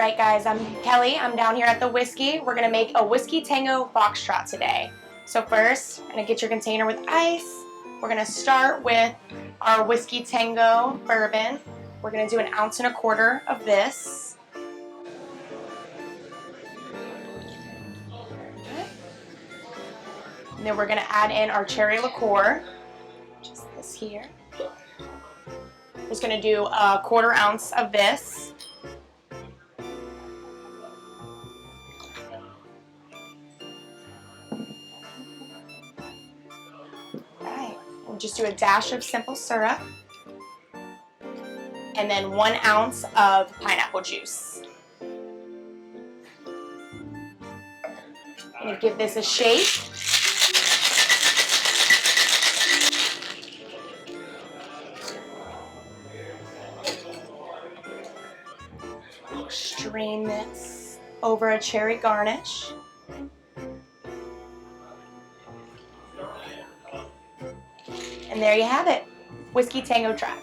Alright guys, I'm Kelly. I'm down here at the Whiskey. We're going to make a Whiskey Tango Foxtrot today. So first, I'm going to get your container with ice. We're going to start with our Whiskey Tango bourbon. We're going to do 1.25 ounces of this. And then we're going to add in our cherry liqueur, just this here. Just going to do 1/4 ounce of this. Alright, we'll just do a dash of simple syrup. And then 1 ounce of pineapple juice. I'm going to give this a shake. Strain this over a cherry garnish. And there you have it, Whiskey Tango Trot.